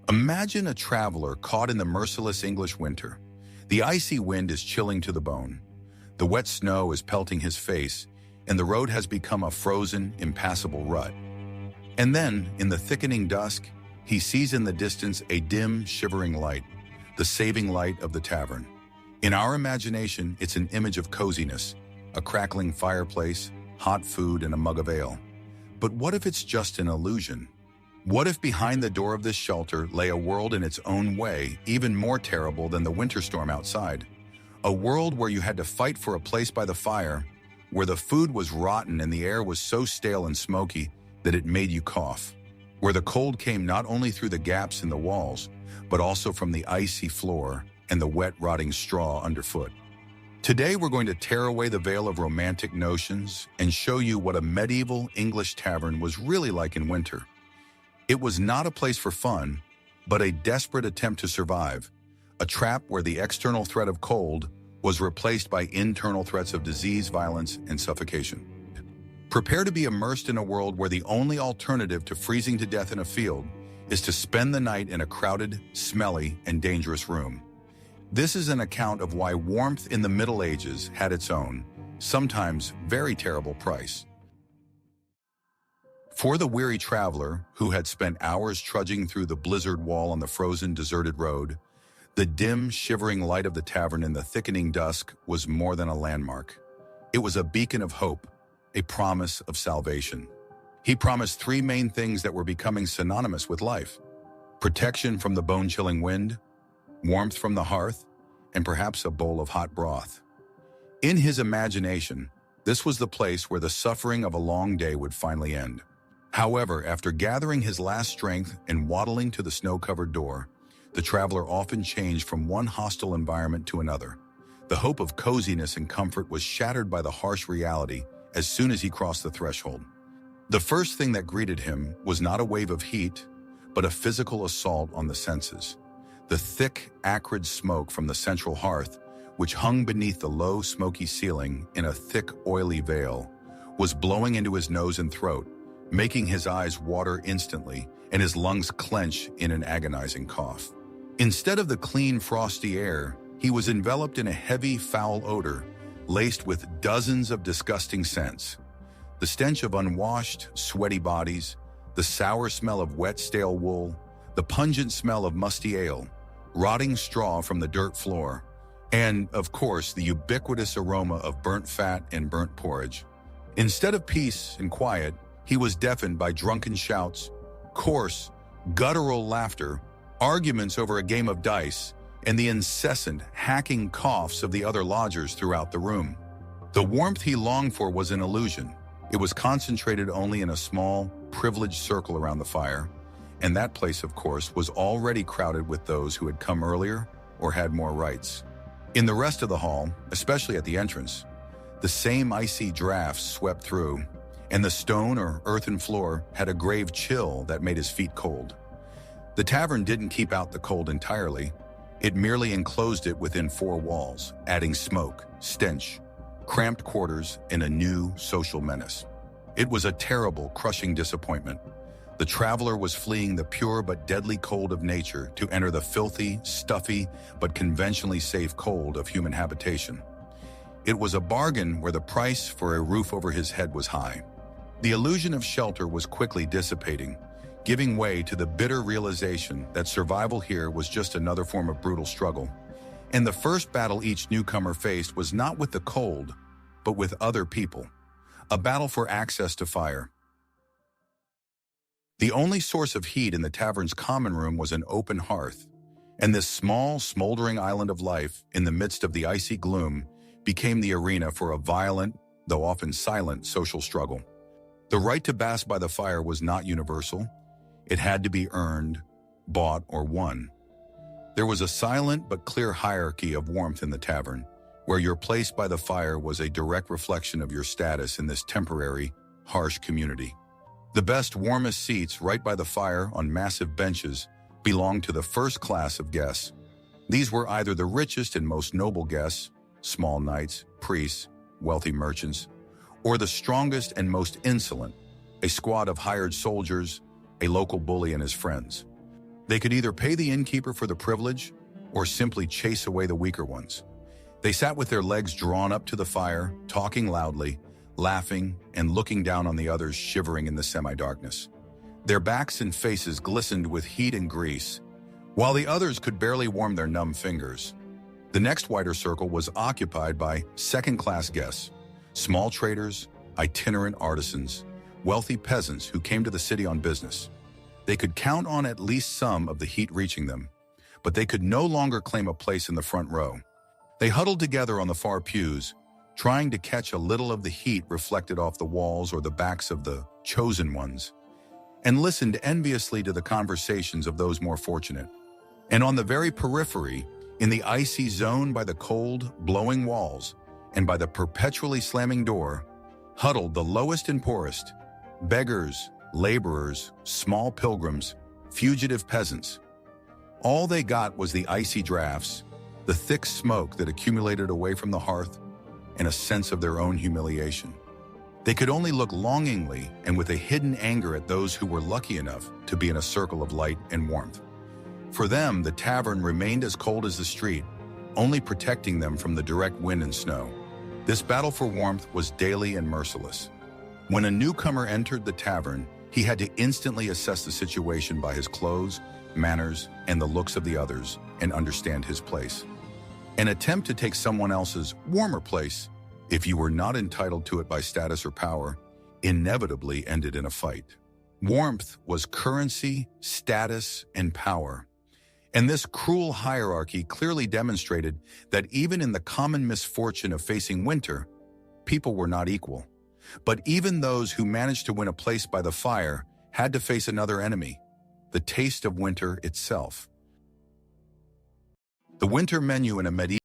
Imagine a traveler caught in the merciless English winter. The icy wind is chilling to the bone. The wet snow is pelting his face, and the road has become a frozen, impassable rut. And then, in the thickening dusk, he sees in the distance a dim, shivering light, the saving light of the tavern. In our imagination, it's an image of coziness, a crackling fireplace, hot food, and a mug of ale. But what if it's just an illusion? What if behind the door of this shelter lay a world in its own way, even more terrible than the winter storm outside? A world where you had to fight for a place by the fire, where the food was rotten and the air was so stale and smoky that it made you cough, where the cold came not only through the gaps in the walls, but also from the icy floor and the wet, rotting straw underfoot. Today, we're going to tear away the veil of romantic notions and show you what a medieval English tavern was really like in winter. It was not a place for fun, but a desperate attempt to survive, a trap where the external threat of cold was replaced by internal threats of disease, violence, and suffocation. Prepare to be immersed in a world where the only alternative to freezing to death in a field is to spend the night in a crowded, smelly, and dangerous room. This is an account of why warmth in the Middle Ages had its own, sometimes very terrible price. For the weary traveler who had spent hours trudging through the blizzard wall on the frozen, deserted road, the dim, shivering light of the tavern in the thickening dusk was more than a landmark. It was a beacon of hope, a promise of salvation. He promised three main things that were becoming synonymous with life: protection from the bone-chilling wind, warmth from the hearth, and perhaps a bowl of hot broth. In his imagination, this was the place where the suffering of a long day would finally end. However, after gathering his last strength and waddling to the snow-covered door, the traveler often changed from one hostile environment to another. The hope of coziness and comfort was shattered by the harsh reality as soon as he crossed the threshold. The first thing that greeted him was not a wave of heat, but a physical assault on the senses. The thick, acrid smoke from the central hearth, which hung beneath the low, smoky ceiling in a thick, oily veil, was blowing into his nose and throat, making his eyes water instantly and his lungs clench in an agonizing cough. Instead of the clean, frosty air, he was enveloped in a heavy, foul odor, laced with dozens of disgusting scents. The stench of unwashed, sweaty bodies, the sour smell of wet, stale wool, the pungent smell of musty ale, rotting straw from the dirt floor, and, of course, the ubiquitous aroma of burnt fat and burnt porridge. Instead of peace and quiet, he was deafened by drunken shouts, coarse, guttural laughter, arguments over a game of dice, and the incessant, hacking coughs of the other lodgers throughout the room. The warmth he longed for was an illusion. It was concentrated only in a small, privileged circle around the fire, and that place, of course, was already crowded with those who had come earlier or had more rights. In the rest of the hall, especially at the entrance, the same icy drafts swept through, and the stone or earthen floor had a grave chill that made his feet cold. The tavern didn't keep out the cold entirely. It merely enclosed it within four walls, adding smoke, stench, cramped quarters, and a new social menace. It was a terrible, crushing disappointment. The traveler was fleeing the pure but deadly cold of nature to enter the filthy, stuffy, but conventionally safe cold of human habitation. It was a bargain where the price for a roof over his head was high. The illusion of shelter was quickly dissipating, giving way to the bitter realization that survival here was just another form of brutal struggle. And the first battle each newcomer faced was not with the cold, but with other people. A battle for access to fire. The only source of heat in the tavern's common room was an open hearth, and this small, smoldering island of life in the midst of the icy gloom became the arena for a violent, though often silent, social struggle. The right to bask by the fire was not universal. It had to be earned, bought, or won. There was a silent but clear hierarchy of warmth in the tavern, where your place by the fire was a direct reflection of your status in this temporary, harsh community. The best, warmest seats right by the fire on massive benches belonged to the first class of guests. These were either the richest and most noble guests, small knights, priests, wealthy merchants, or the strongest and most insolent, a squad of hired soldiers, a local bully and his friends. They could either pay the innkeeper for the privilege or simply chase away the weaker ones. They sat with their legs drawn up to the fire, talking loudly, laughing, and looking down on the others shivering in the semi-darkness. Their backs and faces glistened with heat and grease, while the others could barely warm their numb fingers. The next wider circle was occupied by second-class guests, small traders, itinerant artisans, wealthy peasants who came to the city on business. They could count on at least some of the heat reaching them, but they could no longer claim a place in the front row. They huddled together on the far pews, trying to catch a little of the heat reflected off the walls or the backs of the chosen ones, and listened enviously to the conversations of those more fortunate. And on the very periphery, in the icy zone by the cold, blowing walls, and by the perpetually slamming door, huddled the lowest and poorest, beggars, laborers, small pilgrims, fugitive peasants. All they got was the icy drafts, the thick smoke that accumulated away from the hearth, and a sense of their own humiliation. They could only look longingly and with a hidden anger at those who were lucky enough to be in a circle of light and warmth. For them, the tavern remained as cold as the street, only protecting them from the direct wind and snow. This battle for warmth was daily and merciless. When a newcomer entered the tavern, he had to instantly assess the situation by his clothes, manners, and the looks of the others, and understand his place. An attempt to take someone else's warmer place, if you were not entitled to it by status or power, inevitably ended in a fight. Warmth was currency, status, and power. And this cruel hierarchy clearly demonstrated that even in the common misfortune of facing winter, people were not equal. But even those who managed to win a place by the fire had to face another enemy, the taste of winter itself. The winter menu in a medieval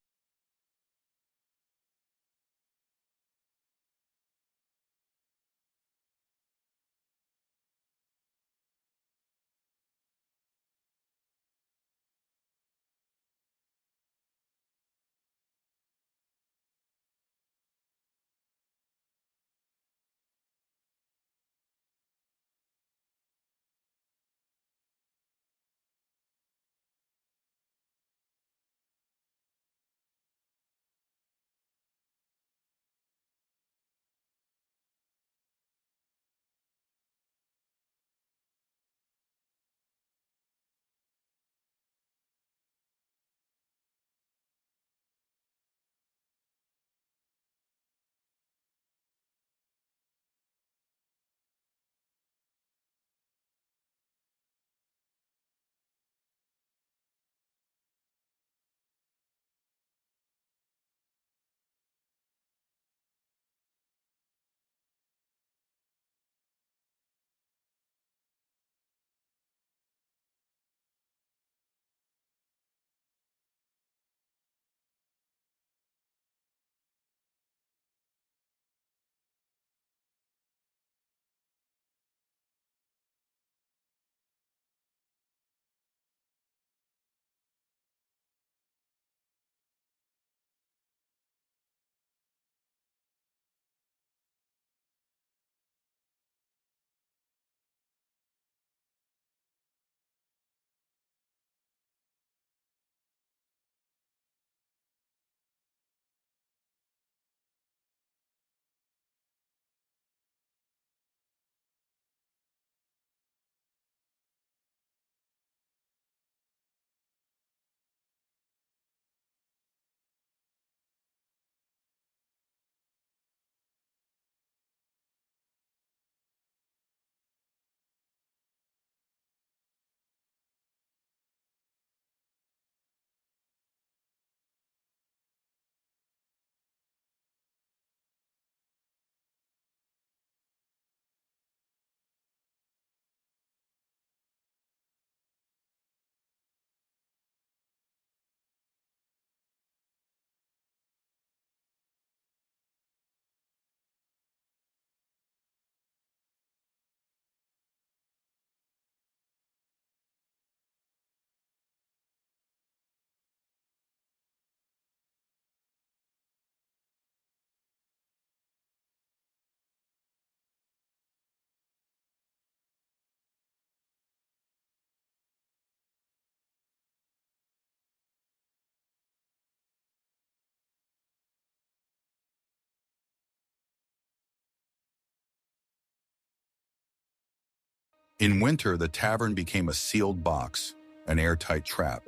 In winter, the tavern became a sealed box, an airtight trap.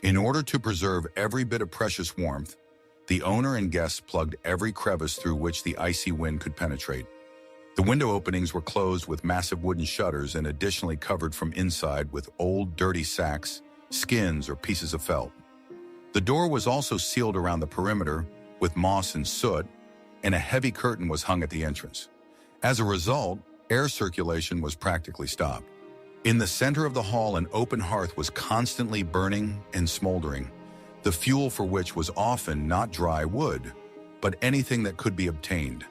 In order to preserve every bit of precious warmth, the owner and guests plugged every crevice through which the icy wind could penetrate. The window openings were closed with massive wooden shutters and additionally covered from inside with old, dirty sacks, skins, or pieces of felt. The door was also sealed around the perimeter with moss and soot, and a heavy curtain was hung at the entrance. As a result, air circulation was practically stopped. In the center of the hall, an open hearth was constantly burning and smoldering, the fuel for which was often not dry wood, but anything that could be obtained: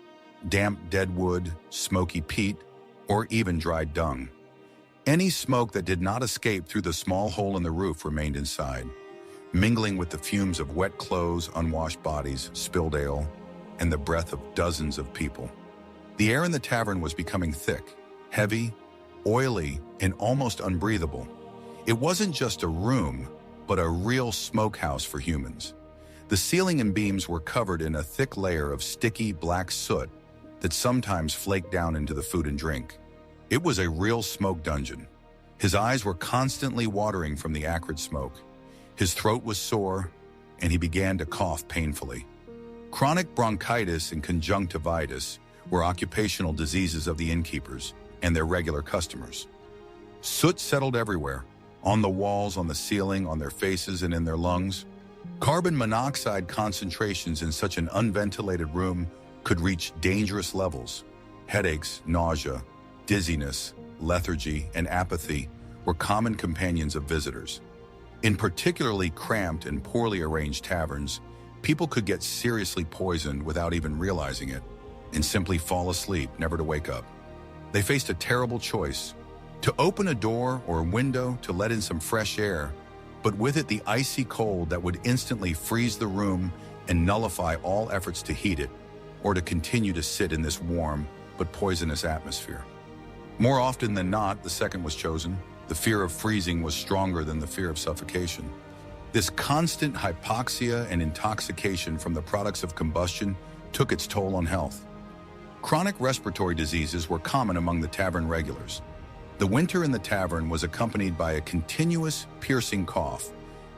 damp dead wood, smoky peat, or even dried dung. Any smoke that did not escape through the small hole in the roof remained inside, mingling with the fumes of wet clothes, unwashed bodies, spilled ale, and the breath of dozens of people. The air in the tavern was becoming thick, heavy, oily, and almost unbreathable. It wasn't just a room, but a real smokehouse for humans. The ceiling and beams were covered in a thick layer of sticky black soot that sometimes flaked down into the food and drink. It was a real smoke dungeon. His eyes were constantly watering from the acrid smoke. His throat was sore, and he began to cough painfully. Chronic bronchitis and conjunctivitis were occupational diseases of the innkeepers and their regular customers. Soot settled everywhere, on the walls, on the ceiling, on their faces, and in their lungs. Carbon monoxide concentrations in such an unventilated room could reach dangerous levels. Headaches, nausea, dizziness, lethargy, and apathy were common companions of visitors. In particularly cramped and poorly arranged taverns, people could get seriously poisoned without even realizing it, and simply fall asleep, never to wake up. They faced a terrible choice: to open a door or a window to let in some fresh air, but with it the icy cold that would instantly freeze the room and nullify all efforts to heat it, or to continue to sit in this warm but poisonous atmosphere. More often than not, the second was chosen. The fear of freezing was stronger than the fear of suffocation. This constant hypoxia and intoxication from the products of combustion took its toll on health. Chronic respiratory diseases were common among the tavern regulars. The winter in the tavern was accompanied by a continuous, piercing cough,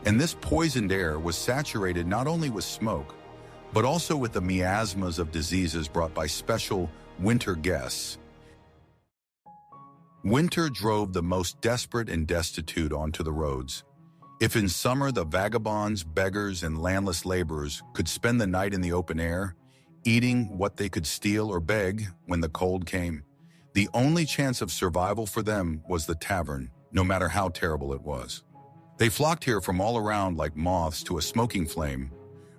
and this poisoned air was saturated not only with smoke, but also with the miasmas of diseases brought by special winter guests. Winter drove the most desperate and destitute onto the roads. If in summer the vagabonds, beggars, and landless laborers could spend the night in the open air, eating what they could steal or beg when the cold came, the only chance of survival for them was the tavern, no matter how terrible it was. They flocked here from all around like moths to a smoking flame,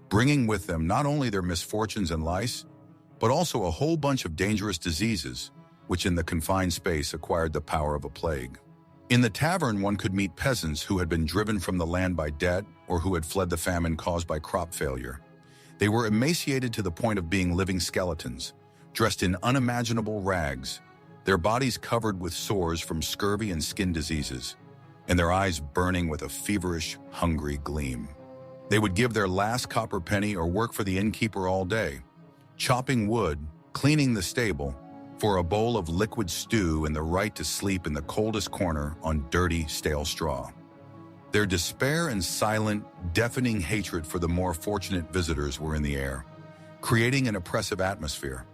bringing with them not only their misfortunes and lice, but also a whole bunch of dangerous diseases, which in the confined space acquired the power of a plague. In the tavern, one could meet peasants who had been driven from the land by debt or who had fled the famine caused by crop failure. They were emaciated to the point of being living skeletons, dressed in unimaginable rags, their bodies covered with sores from scurvy and skin diseases, and their eyes burning with a feverish, hungry gleam. They would give their last copper penny or work for the innkeeper all day, chopping wood, cleaning the stable, for a bowl of liquid stew and the right to sleep in the coldest corner on dirty, stale straw. Their despair and silent, deafening hatred for the more fortunate visitors were in the air, creating an oppressive atmosphere.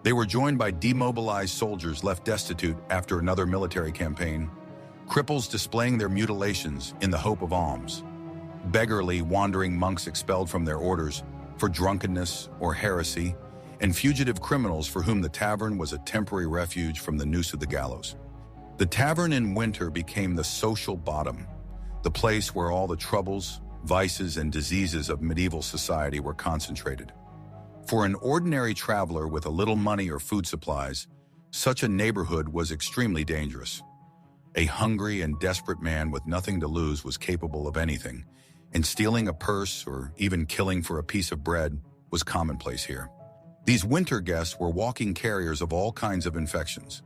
They were joined by demobilized soldiers left destitute after another military campaign, cripples displaying their mutilations in the hope of alms, beggarly, wandering monks expelled from their orders for drunkenness or heresy, and fugitive criminals for whom the tavern was a temporary refuge from the noose of the gallows. The tavern in winter became the social bottom, the place where all the troubles, vices, and diseases of medieval society were concentrated. For an ordinary traveler with a little money or food supplies, such a neighborhood was extremely dangerous. A hungry and desperate man with nothing to lose was capable of anything, and stealing a purse or even killing for a piece of bread was commonplace here. These winter guests were walking carriers of all kinds of infections.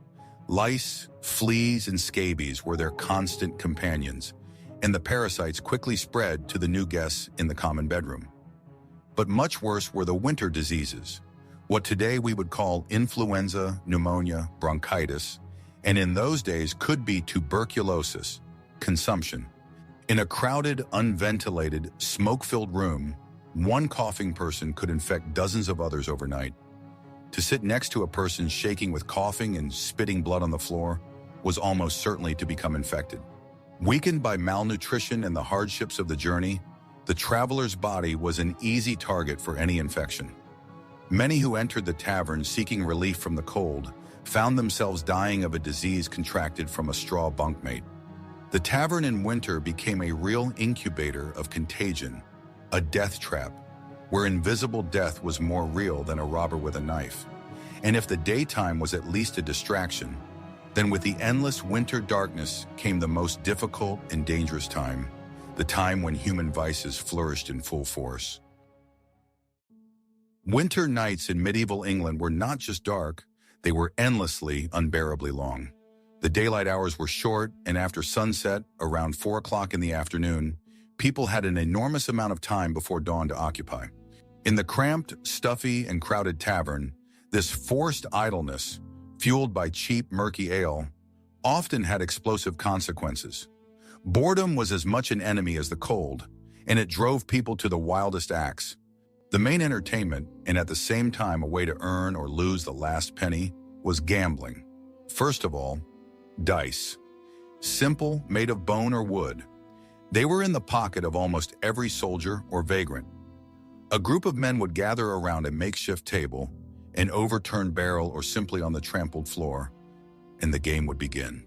Lice, fleas, and scabies were their constant companions, and the parasites quickly spread to the new guests in the common bedroom. But much worse were the winter diseases, what today we would call influenza, pneumonia, bronchitis, and in those days could be tuberculosis, consumption. In a crowded, unventilated, smoke-filled room, one coughing person could infect dozens of others overnight. To sit next to a person shaking with coughing and spitting blood on the floor was almost certainly to become infected. Weakened by malnutrition and the hardships of the journey, the traveler's body was an easy target for any infection. Many who entered the tavern seeking relief from the cold found themselves dying of a disease contracted from a straw bunkmate. The tavern in winter became a real incubator of contagion, a death trap, where invisible death was more real than a robber with a knife. And if the daytime was at least a distraction, then with the endless winter darkness came the most difficult and dangerous time, the time when human vices flourished in full force. Winter nights in medieval England were not just dark, they were endlessly, unbearably long. The daylight hours were short, and after sunset, around 4 o'clock in the afternoon, people had an enormous amount of time before dawn to occupy. In the cramped, stuffy, and crowded tavern, this forced idleness, fueled by cheap, murky ale, often had explosive consequences. Boredom was as much an enemy as the cold, and it drove people to the wildest acts. The main entertainment, and at the same time a way to earn or lose the last penny, was gambling. First of all, dice. Simple, made of bone or wood. They were in the pocket of almost every soldier or vagrant. A group of men would gather around a makeshift table, an overturned barrel, or simply on the trampled floor, and the game would begin.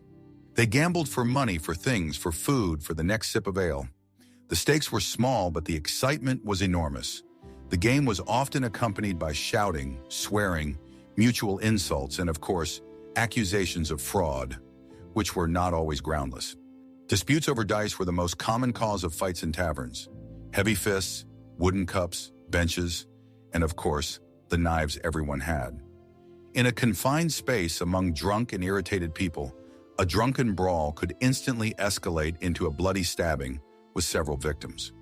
They gambled for money, for things, for food, for the next sip of ale. The stakes were small, but the excitement was enormous. The game was often accompanied by shouting, swearing, mutual insults, and of course, accusations of fraud, which were not always groundless. Disputes over dice were the most common cause of fights in taverns. Heavy fists, wooden cups, benches, and of course, the knives everyone had. In a confined space among drunk and irritated people, a drunken brawl could instantly escalate into a bloody stabbing with several victims.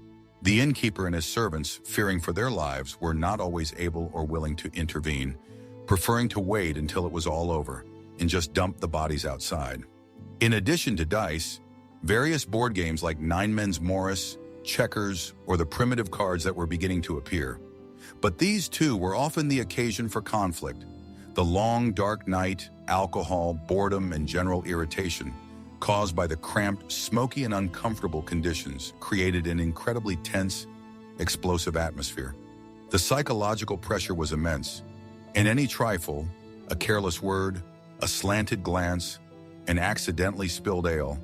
The innkeeper and his servants, fearing for their lives, were not always able or willing to intervene, preferring to wait until it was all over and just dump the bodies outside. In addition to dice, various board games like Nine Men's Morris, checkers, or the primitive cards that were beginning to appear. But these too were often the occasion for conflict. The long, dark night, alcohol, boredom, and general irritation caused by the cramped, smoky, and uncomfortable conditions created an incredibly tense, explosive atmosphere. The psychological pressure was immense, and any trifle, a careless word, a slanted glance, an accidentally spilled ale,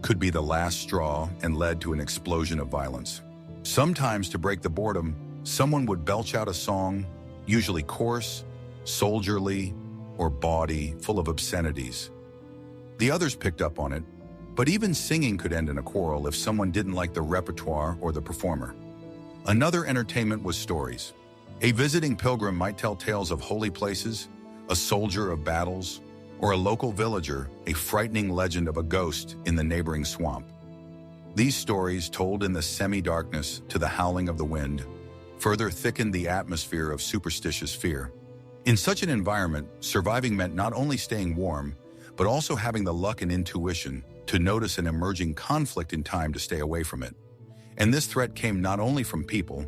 could be the last straw and led to an explosion of violence. Sometimes, to break the boredom, someone would belch out a song, usually coarse, soldierly, or bawdy, full of obscenities. The others picked up on it, but even singing could end in a quarrel if someone didn't like the repertoire or the performer. Another entertainment was stories. A visiting pilgrim might tell tales of holy places, a soldier of battles, or a local villager a frightening legend of a ghost in the neighboring swamp. These stories, told in the semi-darkness to the howling of the wind, further thickened the atmosphere of superstitious fear. In such an environment, surviving meant not only staying warm, but also having the luck and intuition to notice an emerging conflict in time to stay away from it. And this threat came not only from people,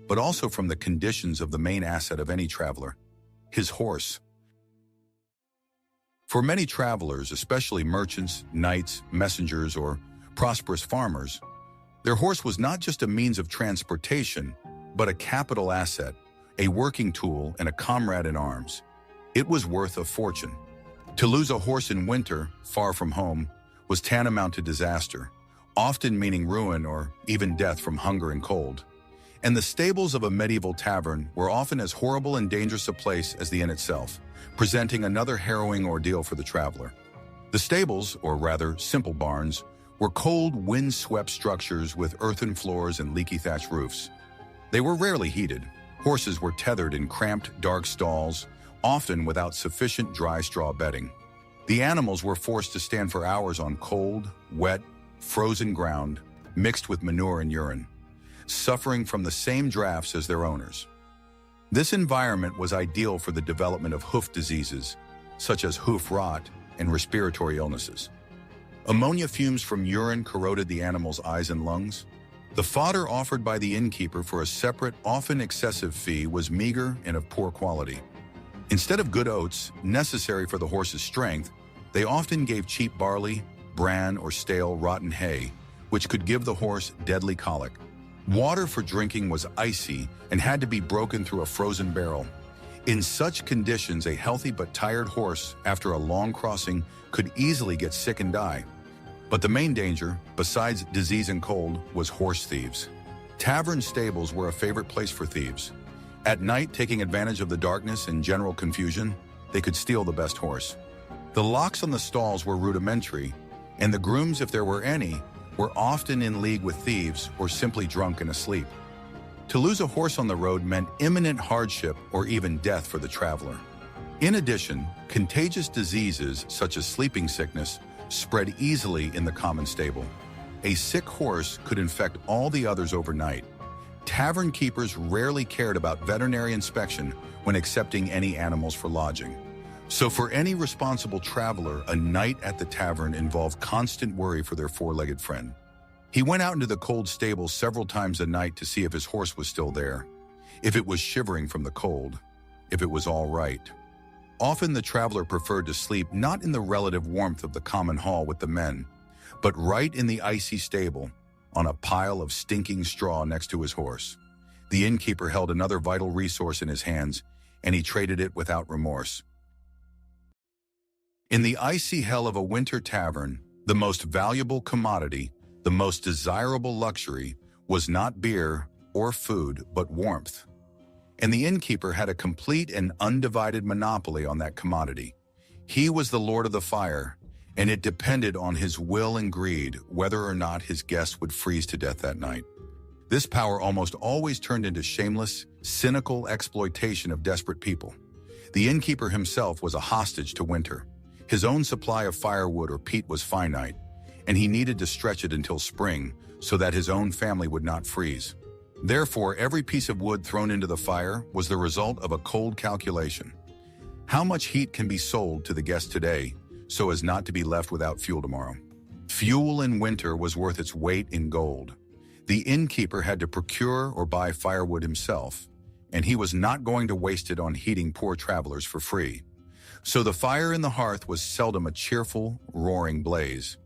but also from the conditions of the main asset of any traveler, his horse. For many travelers, especially merchants, knights, messengers, or prosperous farmers, their horse was not just a means of transportation, but a capital asset, a working tool, and a comrade in arms. It was worth a fortune. To lose a horse in winter, far from home, was tantamount to disaster, often meaning ruin or even death from hunger and cold. And the stables of a medieval tavern were often as horrible and dangerous a place as the inn itself, presenting another harrowing ordeal for the traveler. The stables, or rather simple barns, were cold, wind-swept structures with earthen floors and leaky thatch roofs. They were rarely heated. Horses were tethered in cramped, dark stalls, often without sufficient dry straw bedding. The animals were forced to stand for hours on cold, wet, frozen ground, mixed with manure and urine, suffering from the same drafts as their owners. This environment was ideal for the development of hoof diseases, such as hoof rot and respiratory illnesses. Ammonia fumes from urine corroded the animal's eyes and lungs. The fodder offered by the innkeeper for a separate, often excessive fee was meager and of poor quality. Instead of good oats, necessary for the horse's strength, they often gave cheap barley, bran, or stale, rotten hay, which could give the horse deadly colic. Water for drinking was icy and had to be broken through a frozen barrel. In such conditions, a healthy but tired horse, after a long crossing, could easily get sick and die. But the main danger, besides disease and cold, was horse thieves. Tavern stables were a favorite place for thieves. At night, taking advantage of the darkness and general confusion, they could steal the best horse. The locks on the stalls were rudimentary, and the grooms, if there were any, were often in league with thieves or simply drunk and asleep. To lose a horse on the road meant imminent hardship or even death for the traveler. In addition, contagious diseases such as sleeping sickness spread easily in the common stable. A sick horse could infect all the others overnight. Tavern keepers rarely cared about veterinary inspection when accepting any animals for lodging. So for any responsible traveler, a night at the tavern involved constant worry for their four-legged friend. He went out into the cold stable several times a night to see if his horse was still there, if it was shivering from the cold, if it was all right. Often the traveler preferred to sleep not in the relative warmth of the common hall with the men, but right in the icy stable, on a pile of stinking straw next to his horse. The innkeeper held another vital resource in his hands, and he traded it without remorse. In the icy hell of a winter tavern, the most valuable commodity, the most desirable luxury, was not beer or food, but warmth. And the innkeeper had a complete and undivided monopoly on that commodity. He was the lord of the fire, and it depended on his will and greed whether or not his guests would freeze to death that night. This power almost always turned into shameless, cynical exploitation of desperate people. The innkeeper himself was a hostage to winter. His own supply of firewood or peat was finite, and he needed to stretch it until spring so that his own family would not freeze. Therefore, every piece of wood thrown into the fire was the result of a cold calculation. How much heat can be sold to the guests today so as not to be left without fuel tomorrow? Fuel in winter was worth its weight in gold. The innkeeper had to procure or buy firewood himself, and he was not going to waste it on heating poor travelers for free. So the fire in the hearth was seldom a cheerful, roaring blaze.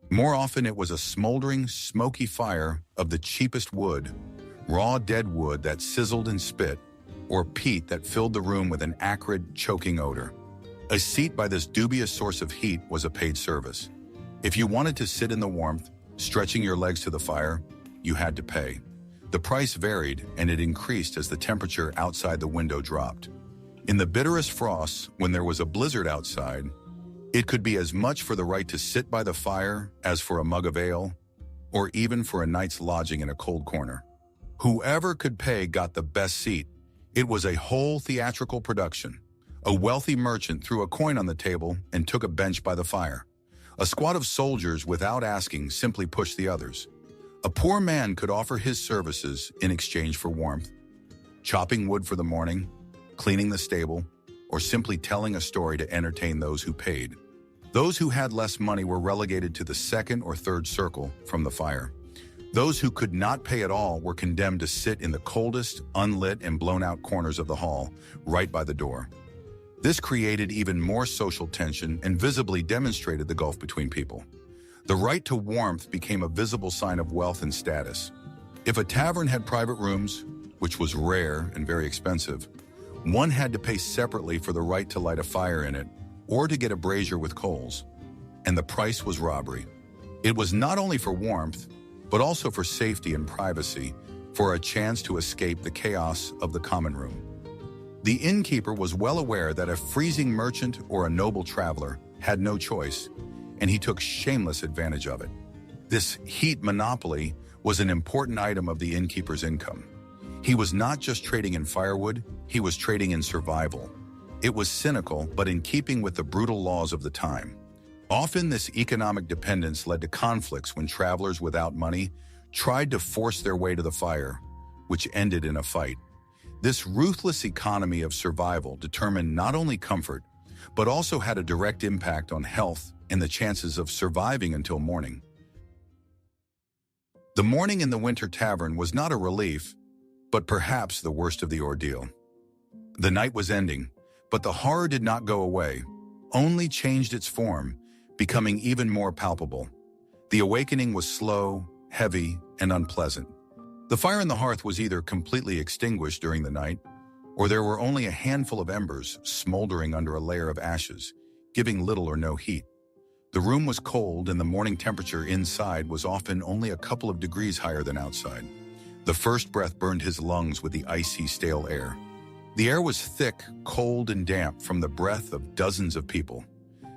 More often it was a smoldering, smoky fire of the cheapest wood, raw dead wood that sizzled and spit, or peat that filled the room with an acrid, choking odor. A seat by this dubious source of heat was a paid service. If you wanted to sit in the warmth, stretching your legs to the fire, you had to pay. The price varied, and it increased as the temperature outside the window dropped. In the bitterest frosts, when there was a blizzard outside, it could be as much for the right to sit by the fire as for a mug of ale, or even for a night's lodging in a cold corner. Whoever could pay got the best seat. It was a whole theatrical production. A wealthy merchant threw a coin on the table and took a bench by the fire. A squad of soldiers, without asking, simply pushed the others. A poor man could offer his services in exchange for warmth, chopping wood for the morning, cleaning the stable, or simply telling a story to entertain those who paid. Those who had less money were relegated to the second or third circle from the fire. Those who could not pay at all were condemned to sit in the coldest, unlit, and blown-out corners of the hall, right by the door. This created even more social tension and visibly demonstrated the gulf between people. The right to warmth became a visible sign of wealth and status. If a tavern had private rooms, which was rare and very expensive, one had to pay separately for the right to light a fire in it or to get a brazier with coals. And the price was robbery. It was not only for warmth, but also for safety and privacy, for a chance to escape the chaos of the common room. The innkeeper was well aware that a freezing merchant or a noble traveler had no choice, and he took shameless advantage of it. This heat monopoly was an important item of the innkeeper's income. He was not just trading in firewood, he was trading in survival. It was cynical, but in keeping with the brutal laws of the time. Often this economic dependence led to conflicts when travelers without money tried to force their way to the fire, which ended in a fight. This ruthless economy of survival determined not only comfort, but also had a direct impact on health and the chances of surviving until morning. The morning in the winter tavern was not a relief, but perhaps the worst of the ordeal. The night was ending, but the horror did not go away, only changed its form, becoming even more palpable. The awakening was slow, heavy, and unpleasant. The fire in the hearth was either completely extinguished during the night, or there were only a handful of embers smoldering under a layer of ashes, giving little or no heat. The room was cold, and the morning temperature inside was often only a couple of degrees higher than outside. The first breath burned his lungs with the icy, stale air. The air was thick, cold, and damp from the breath of dozens of people.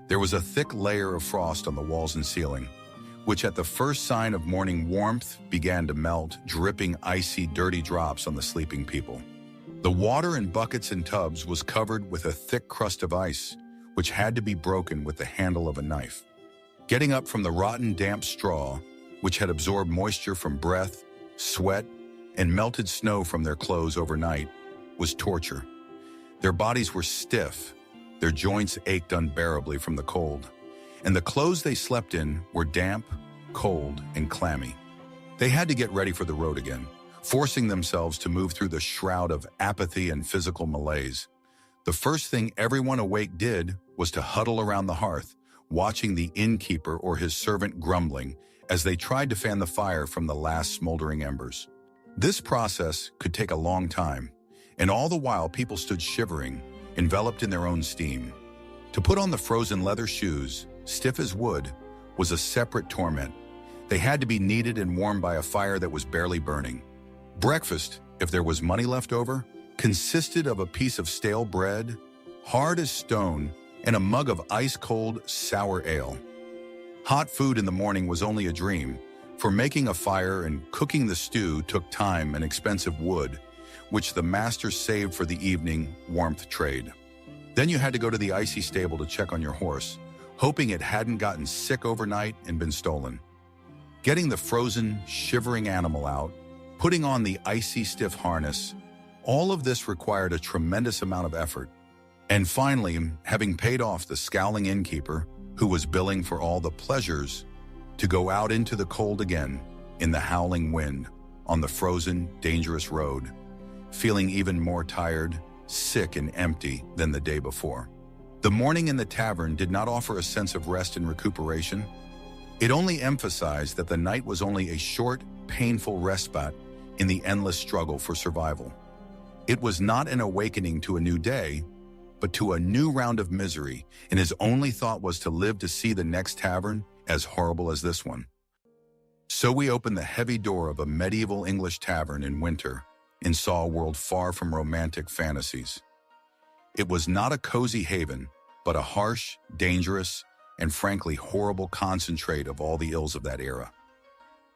There was a thick layer of frost on the walls and ceiling, which at the first sign of morning warmth began to melt, dripping icy, dirty drops on the sleeping people. The water in buckets and tubs was covered with a thick crust of ice, which had to be broken with the handle of a knife. Getting up from the rotten, damp straw, which had absorbed moisture from breath, sweat, and melted snow from their clothes overnight, was torture. Their bodies were stiff, their joints ached unbearably from the cold, and the clothes they slept in were damp, cold, and clammy. They had to get ready for the road again, forcing themselves to move through the shroud of apathy and physical malaise. The first thing everyone awake did was to huddle around the hearth, watching the innkeeper or his servant grumbling as they tried to fan the fire from the last smoldering embers. This process could take a long time, and all the while people stood shivering, enveloped in their own steam. To put on the frozen leather shoes, stiff as wood, was a separate torment. They had to be kneaded and warmed by a fire that was barely burning. Breakfast, if there was money left over, consisted of a piece of stale bread, hard as stone, and a mug of ice-cold, sour ale. Hot food in the morning was only a dream, for making a fire and cooking the stew took time and expensive wood, which the master saved for the evening warmth trade. Then you had to go to the icy stable to check on your horse, hoping it hadn't gotten sick overnight and been stolen. Getting the frozen, shivering animal out, putting on the icy, stiff harness, all of this required a tremendous amount of effort. And finally, having paid off the scowling innkeeper, who was billing for all the pleasures, to go out into the cold again, in the howling wind, on the frozen, dangerous road, feeling even more tired, sick, and empty than the day before. The morning in the tavern did not offer a sense of rest and recuperation. It only emphasized that the night was only a short, painful respite in the endless struggle for survival. It was not an awakening to a new day, but to a new round of misery, and his only thought was to live to see the next tavern as horrible as this one. So we opened the heavy door of a medieval English tavern in winter and saw a world far from romantic fantasies. It was not a cozy haven, but a harsh, dangerous, and frankly horrible concentrate of all the ills of that era.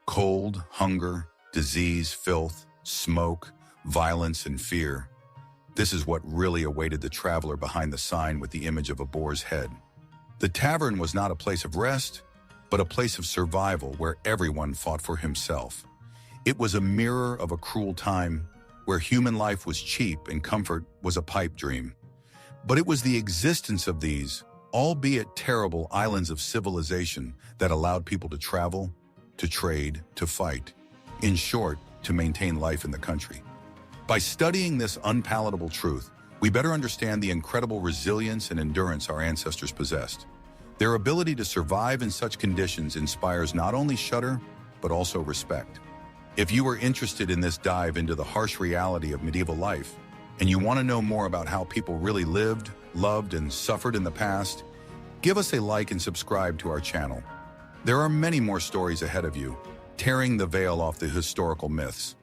Cold, hunger, disease, filth, smoke, violence, and fear. This is what really awaited the traveler behind the sign with the image of a boar's head. The tavern was not a place of rest, but a place of survival where everyone fought for himself. It was a mirror of a cruel time where human life was cheap and comfort was a pipe dream. But it was the existence of these, albeit terrible, islands of civilization that allowed people to travel, to trade, to fight. In short, to maintain life in the country. By studying this unpalatable truth, we better understand the incredible resilience and endurance our ancestors possessed. Their ability to survive in such conditions inspires not only shudder, but also respect. If you are interested in this dive into the harsh reality of medieval life, and you want to know more about how people really lived, loved, and suffered in the past, give us a like and subscribe to our channel. There are many more stories ahead of you, tearing the veil off the historical myths.